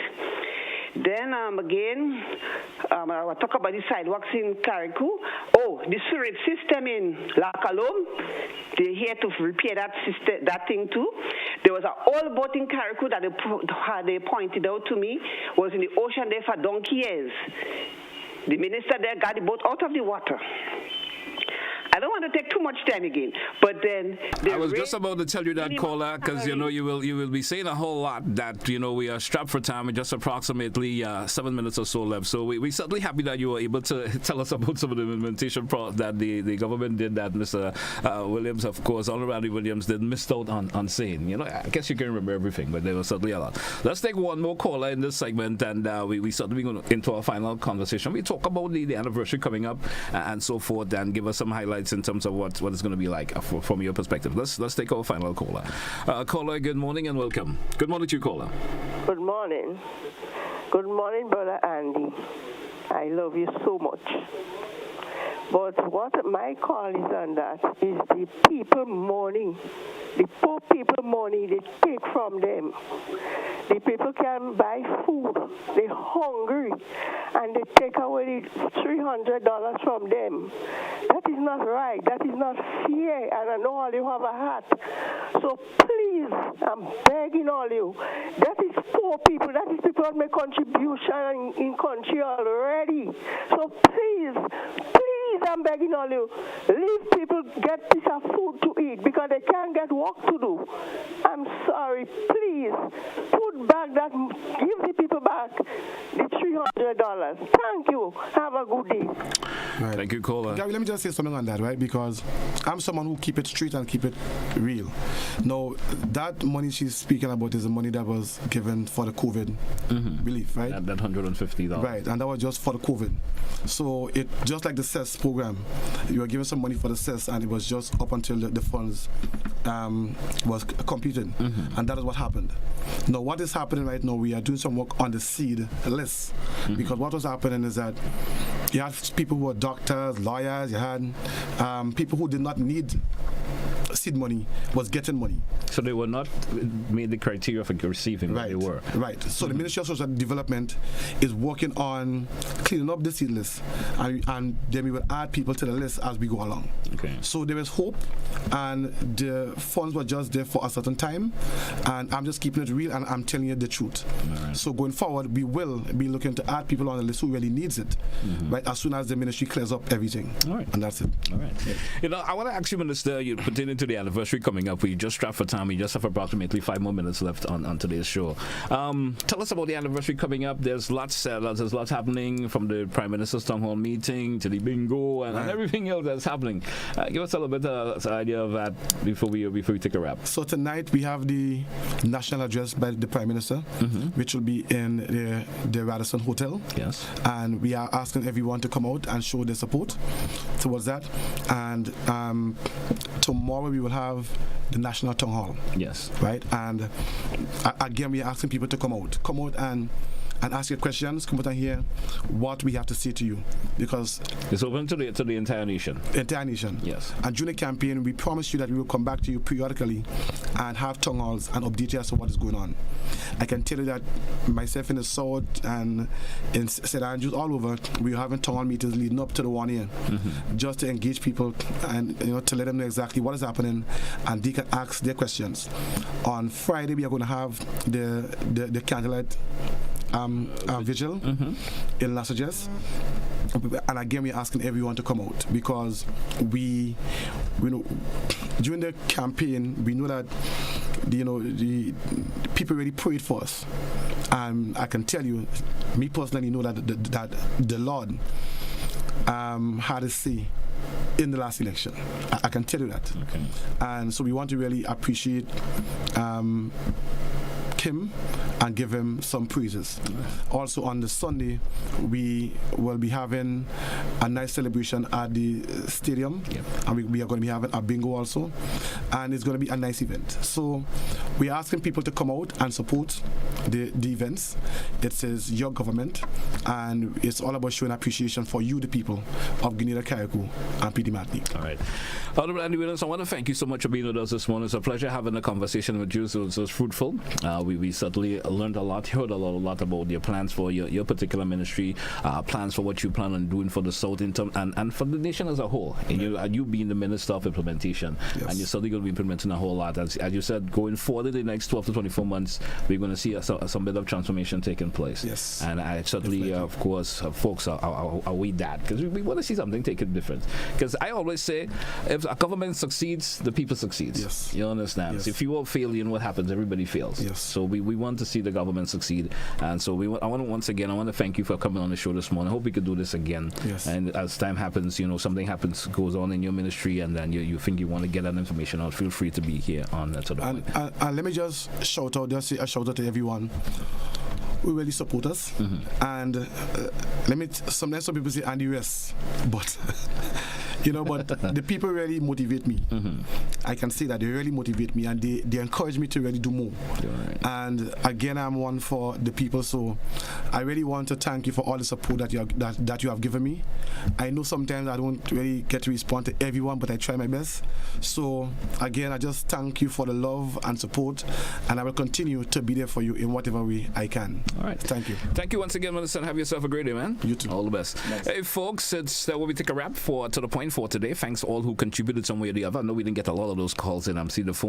Then I will talk about the sidewalks in Carriacou. Oh, the sewage system in La Colombe, they're here to repair that thing too. There was an old boat in Carriacou that they pointed out to me, was in the ocean there for donkey years. The minister there got the boat out of the water. I don't want to take too much time again, but then
I was just about to tell you that, caller, because you will be saying a whole lot that we are strapped for time with just approximately 7 minutes or so left. So we're certainly happy that you were able to tell us about some of the implementation that the government did that Mr. Williams, of course, Honorable Williams, did missed out on saying. I guess you can remember everything, but there was certainly a lot. Let's take one more caller in this segment, and we certainly going into our final conversation. We talk about the anniversary coming up and so forth, and give us some highlights insights in terms of what it's going to be like from your perspective. Let's take our final caller. Caller, good morning and welcome. Good morning to you, caller.
Good morning. Good morning, Brother Andy. I love you so much. But what my call is on that is the people money, the poor people money they take from them. The people can buy food, they're hungry, and they take away the $300 from them. That is not right, that is not fair, and I know all you have a heart. So please, I'm begging all you, that is poor people, that is people that make contribution in country already. So please, I'm begging all you, leave people get piece of food to eat because they can't get work to do. I'm sorry, please, put back that, give the people back the $300. Thank you. Have a good day.
Right.
Thank you, caller.
Gary, let me just say something on that, right? Because I'm someone who keep it straight and keep it real. Now, that money she's speaking about is the money that was given for the COVID relief, right?
That $150.
Right, and that was just for the COVID. So it just like the CES program, you were given some money for the CES, and it was just up until the funds was completed, and that is what happened. Now, what is happening right now? We are doing some work on the seed list because what was happening is that you had people who were doctors, lawyers, you had people who did not need seed money was getting money.
So they were not made the criteria for receiving what they were.
Right. So the Ministry of Social Development is working on cleaning up the seed list, and then we will add people to the list as we go along.
Okay.
So there is hope, and the funds were just there for a certain time, and I'm just keeping it real, and I'm telling you the truth.
Right.
So going forward, we will be looking to add people on the list who really needs it, right, as soon as the ministry clears up everything.
All right.
And that's it.
All right. You know, I want to ask you, Minister, you pertaining to the anniversary coming up. We just strapped for time. We just have approximately 5 more minutes left on today's show. Tell us about the anniversary coming up. There's lots happening, from the Prime Minister's Town Hall meeting to the bingo and everything else that's happening. Give us a little bit of an idea of that before we take a wrap.
So tonight we have the national address by the Prime Minister, which will be in the Radisson Hotel.
Yes.
And we are asking everyone to come out and show their support towards that. And tomorrow we will have the National Town Hall.
Yes.
Right? And again, we are asking people to come out and ask your questions, come out and hear what we have to say to you, because
it's open to the entire nation.
Entire nation.
Yes.
And during the campaign, we promise you that we will come back to you periodically and have town halls and update you as to what is going on. I can tell you that myself in the South and in St. Andrews, all over, we are having town hall meetings leading up to the 1 year, just to engage people and to let them know exactly what is happening, and they can ask their questions. On Friday, we are going to have the candlelight vigil in Las Vegas, and again we're asking everyone to come out, because we know during the campaign we know that the people really prayed for us, and I can tell you, me personally, know that the Lord had a say in the last election. I can tell you that.
Okay.
And so we want to really appreciate him and give him some praises. Also on the Sunday, we will be having a nice celebration at the stadium, and we are going to be having a bingo also, and it's going to be a nice event. So we are asking people to come out and support the events. It says your government, and it's all about showing appreciation for you, the people of Grenada, Carriacou, and PD Matney.
All right. Honorable Andy Williams, I want to thank you so much for being with us this morning. It's a pleasure having a conversation with you. So it was fruitful. We certainly learned a lot, heard a lot about your plans for your particular ministry, plans for what you plan on doing for the South and for the nation as a whole. And you being the Minister of Implementation, and you're certainly going to be implementing a whole lot. As you said, going forward in the next 12 to 24 months, we're going to see some bit of transformation taking place.
Yes.
And I certainly, of course, folks are with that, because we want to see something taking difference. Because I always say, if a government succeeds, the people succeeds.
Yes.
You understand?
Yes.
If you all fail, what happens? Everybody fails.
Yes.
So we want to see the government succeed, and so I want to thank you for coming on the show this morning. I hope we could do this again.
Yes.
And as time happens, something goes on in your ministry, and then you think you want to get that information out, feel free to be here on that sort of
and let me just say a shout out to everyone who really support us. And sometimes some people say Andy West, but But the people really motivate me. I can say that they really motivate me, and they encourage me to really do more.
Right.
And again, I'm one for the people, so I really want to thank you for all the support that you have given me. I know sometimes I don't really get to respond to everyone, but I try my best. So again, I just thank you for the love and support, and I will continue to be there for you in whatever way I can.
All right.
Thank you.
Thank you once again, Minister. Have yourself a great day, man.
You too.
All the best.
Nice.
Hey, folks, it's where we take a wrap for To The Point for today. Thanks all who contributed some way or the other. I know we didn't get a lot of those calls in. I'm seeing the phone